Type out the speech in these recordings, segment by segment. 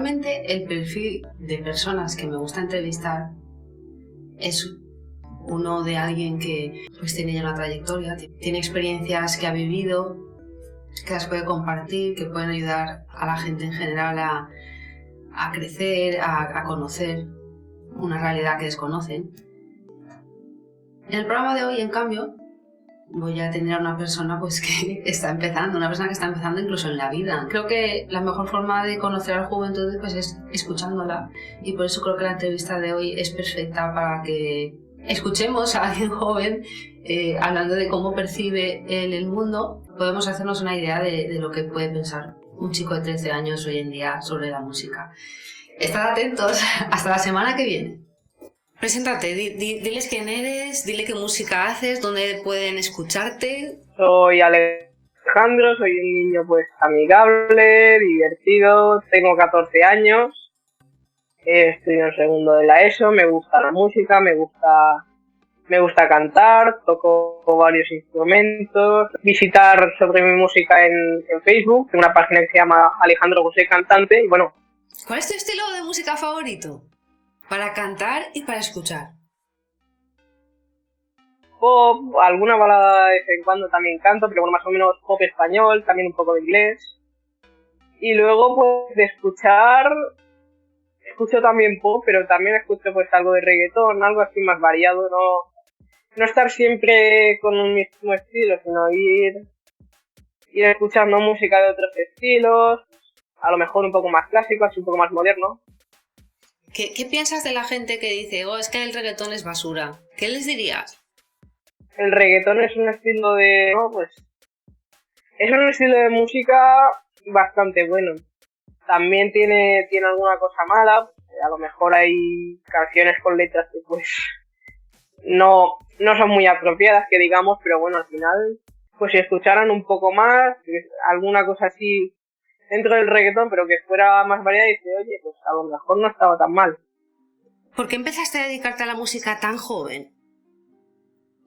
Normalmente el perfil de personas que me gusta entrevistar es uno de alguien que pues tiene ya una trayectoria, tiene experiencias que ha vivido, que las puede compartir, que pueden ayudar a la gente en general a crecer, a conocer una realidad que desconocen. En el programa de hoy, en cambio, voy a tener a una persona pues que está empezando, una persona que está empezando incluso en la vida. Creo que la mejor forma de conocer a la juventud pues es escuchándola, y por eso creo que la entrevista de hoy es perfecta para que escuchemos a alguien joven hablando de cómo percibe él el mundo. Podemos hacernos una idea de lo que puede pensar un chico de 13 años hoy en día sobre la música. Estad atentos, hasta la semana que viene. Preséntate, diles quién eres, dile qué música haces, dónde pueden escucharte. Soy Alejandro, soy un niño pues amigable, divertido, tengo 14 años, estoy en segundo de la ESO, me gusta la música, me gusta cantar, toco varios instrumentos, visitar sobre mi música en Facebook, tengo una página que se llama Alejandro José Cantante y bueno. ¿Cuál es tu estilo de música favorito? Para cantar y para escuchar. Pop, alguna balada de vez en cuando también canto, pero bueno, más o menos pop español, también un poco de inglés. Y luego pues de escuchar, escucho también pop, pero también escucho pues algo de reggaetón, algo así más variado, no estar siempre con un mismo estilo, sino ir escuchando música de otros estilos, a lo mejor un poco más clásico, así un poco más moderno. ¿Qué piensas de la gente que dice, es que el reggaetón es basura? ¿Qué les dirías? El reggaetón es un estilo de... es un estilo de música bastante bueno. También tiene alguna cosa mala. A lo mejor hay canciones con letras que pues no son muy apropiadas, que digamos, pero bueno, al final, pues si escucharan un poco más, alguna cosa así dentro del reggaetón, pero que fuera más variada, y dice, oye, pues a lo mejor no estaba tan mal. ¿Por qué empezaste a dedicarte a la música tan joven?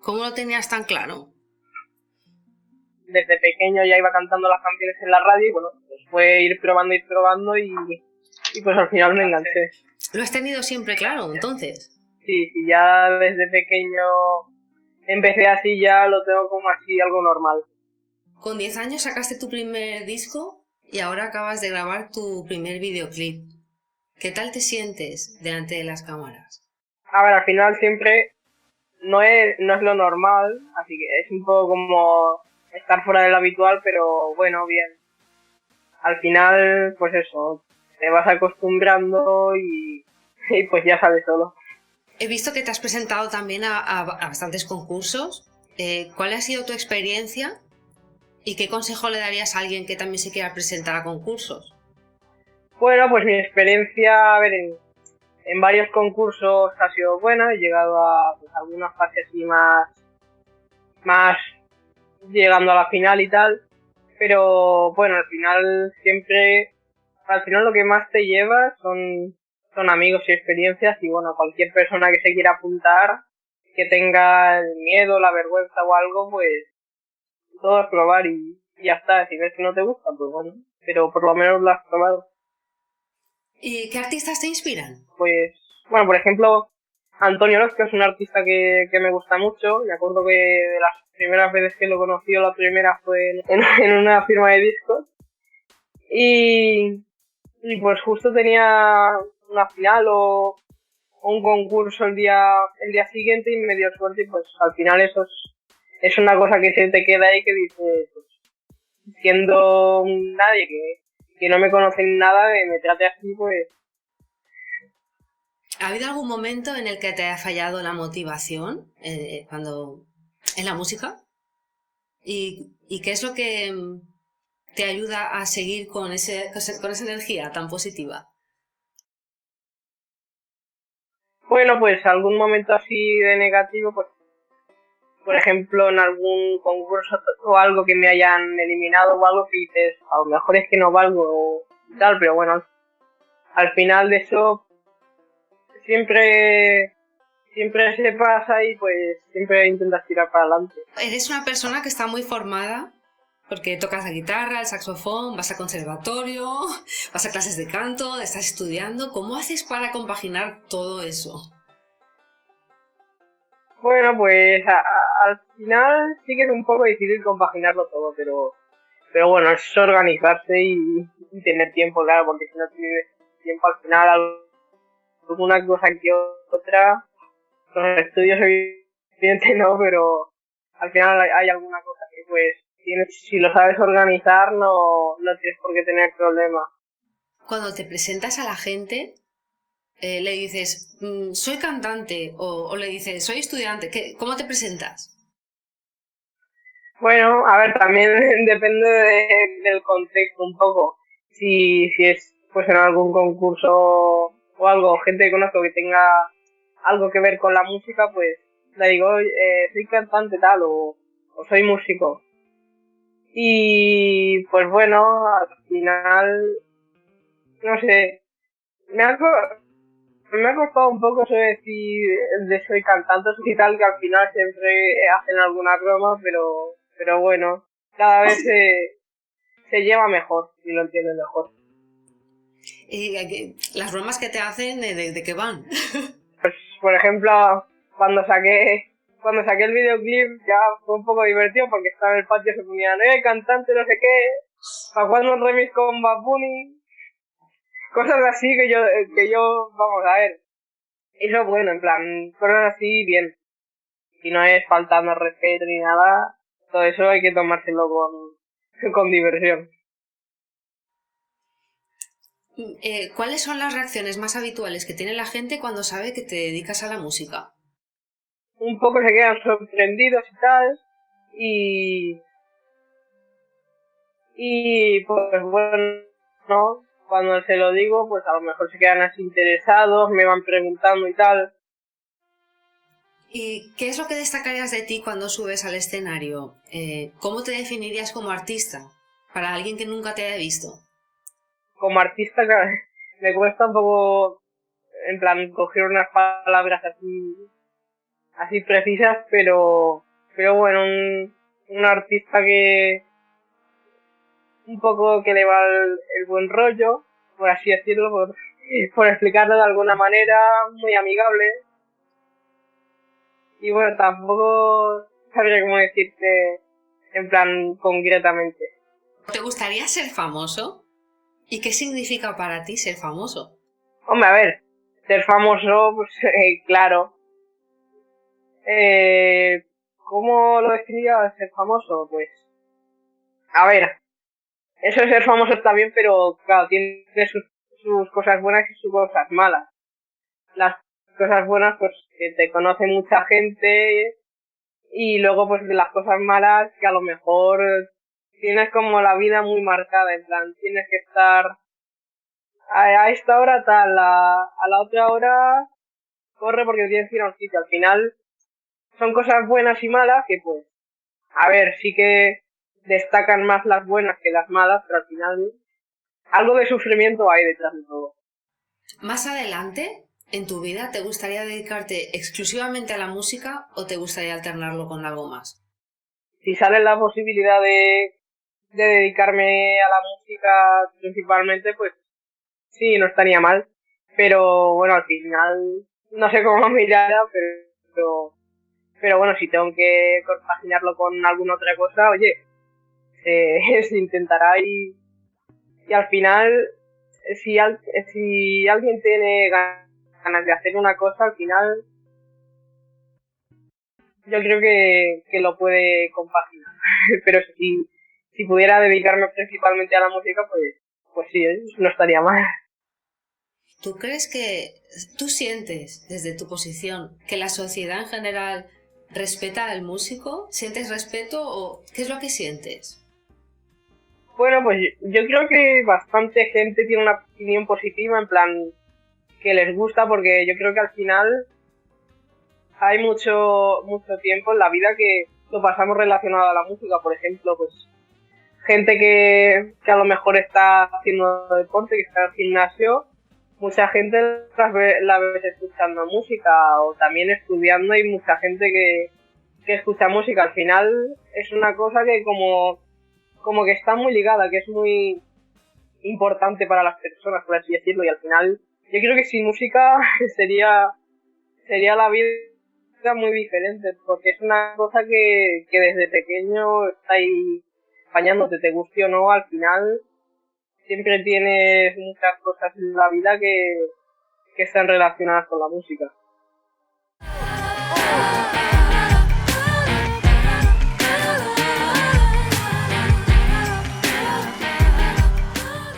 ¿Cómo lo tenías tan claro? Desde pequeño ya iba cantando las canciones en la radio y bueno, pues fue ir probando y pues al final me enganché. ¿Lo has tenido siempre claro, entonces? Sí, ya desde pequeño empecé así, ya lo tengo como así, algo normal. Con 10 años sacaste tu primer disco y ahora acabas de grabar tu primer videoclip. ¿Qué tal te sientes delante de las cámaras? A ver, al final siempre no es lo normal, así que es un poco como estar fuera de lo habitual, pero bueno, bien. Al final, pues eso, te vas acostumbrando y pues ya sale solo. He visto que te has presentado también a bastantes concursos. ¿Cuál ha sido tu experiencia y qué consejo le darías a alguien que también se quiera presentar a concursos? Bueno, pues mi experiencia, a ver, en varios concursos ha sido buena. He llegado a pues, algunas fases así más llegando a la final y tal. Pero bueno, al final lo que más te lleva son amigos y experiencias, y bueno, cualquier persona que se quiera apuntar, que tenga el miedo, la vergüenza o algo, pues todo es probar y ya está. Si ves que no te gusta, pues bueno, pero por lo menos lo has probado. ¿Y qué artistas te inspiran? Pues bueno, por ejemplo, Antonio Orozco es un artista que me gusta mucho. Me acuerdo que de las primeras veces que lo conocí, la primera fue en una firma de discos. Y pues justo tenía una final o un concurso el día siguiente y me dio suerte, y pues al final eso es una cosa que se te queda ahí, que dices, pues, siendo nadie que no me conoce ni nada, me trate así, pues... ¿Ha habido algún momento en el que te haya fallado la motivación cuando en la música? ¿Y qué es lo que te ayuda a seguir con esa energía tan positiva? Bueno, pues algún momento así de negativo, pues por ejemplo en algún concurso o algo que me hayan eliminado o algo, que dices, a lo mejor es que no valgo o tal, pero bueno, al final de eso siempre se pasa y pues siempre intentas tirar para adelante. Eres una persona que está muy formada Porque tocas la guitarra, el saxofón, vas a conservatorio, vas a clases de canto, estás estudiando. ¿Cómo haces para compaginar todo eso? Bueno, pues al final sí que es un poco difícil compaginarlo todo, pero bueno, es organizarse y tener tiempo, claro, porque si no tienes tiempo al final alguna cosa que otra, los estudios evidentemente no, pero al final hay alguna cosa que pues si lo sabes organizar no tienes por qué tener problemas. Cuando te presentas a la gente, le dices, soy cantante, o le dices, soy estudiante. ¿Cómo te presentas? Bueno, a ver, también depende del contexto un poco. Si es pues en algún concurso o algo, gente que conozco que tenga algo que ver con la música, pues le digo, soy cantante tal o soy músico. Y pues bueno, al final, no sé, me ha, co- me ha costado un poco eso de decir de soy cantante y tal, que al final siempre hacen alguna broma, pero bueno, cada vez se lleva mejor y lo entiende mejor. Las bromas que te hacen, ¿de qué van? Pues, por ejemplo, cuando saqué el videoclip ya fue un poco divertido porque estaba en el patio, se ponían, cantante, no sé qué, para cuando un remix con Bad Bunny, cosas así que yo, vamos a ver, eso bueno, en plan, cosas así, bien. Si no es faltando al respeto ni nada, todo eso hay que tomárselo con diversión. ¿Cuáles son las reacciones más habituales que tiene la gente cuando sabe que te dedicas a la música? Un poco se quedan sorprendidos y tal, y, y pues bueno, ¿no? Cuando se lo digo, pues a lo mejor se quedan así interesados, me van preguntando y tal. ¿Y qué es lo que destacarías de ti cuando subes al escenario? ¿Cómo te definirías como artista para alguien que nunca te haya visto? Como artista me cuesta un poco, en plan, coger unas palabras así precisas, pero bueno, un artista que un poco que le va el buen rollo, por así decirlo, por explicarlo de alguna manera, muy amigable. Y bueno, tampoco sabría cómo decirte en plan concretamente. ¿Te gustaría ser famoso? ¿Y qué significa para ti ser famoso? Hombre, a ver, ser famoso, pues claro. ¿Cómo lo definiría ser famoso? Pues, a ver, eso de ser famoso está bien, pero claro, tiene sus cosas buenas y sus cosas malas. Las cosas buenas, pues que te conoce mucha gente y luego pues las cosas malas que a lo mejor tienes como la vida muy marcada, en plan, tienes que estar a esta hora tal, a la otra hora corre porque tienes que ir a un sitio. Al final son cosas buenas y malas que pues, a ver, sí que destacan más las buenas que las malas, pero al final algo de sufrimiento hay detrás de todo. ¿Más adelante en tu vida te gustaría dedicarte exclusivamente a la música o te gustaría alternarlo con algo más? Si sale la posibilidad de dedicarme a la música principalmente, pues sí, no estaría mal. Pero bueno, al final no sé cómo me irá, pero bueno, si tengo que compaginarlo con alguna otra cosa, oye, se intentará y al final, si alguien tiene ganas de hacer una cosa, al final yo creo que lo puede compaginar. Pero si pudiera dedicarme principalmente a la música, pues sí, no estaría mal. ¿Tú crees que tú sientes desde tu posición que la sociedad en general respeta al músico? ¿Sientes respeto o qué es lo que sientes? Bueno, pues yo creo que bastante gente tiene una opinión positiva, en plan, que les gusta, porque yo creo que al final hay mucho tiempo en la vida que lo pasamos relacionado a la música. Por ejemplo, pues gente que a lo mejor está haciendo deporte, que está en el gimnasio, mucha gente la ves escuchando música o también estudiando. Hay mucha gente que escucha música. Al final es una cosa que como como que está muy ligada, que es muy importante para las personas, por así decirlo, y al final yo creo que sin música sería la vida muy diferente, porque es una cosa que desde pequeño está ahí acompañándote, te guste o no, al final siempre tienes muchas cosas en la vida que están relacionadas con la música.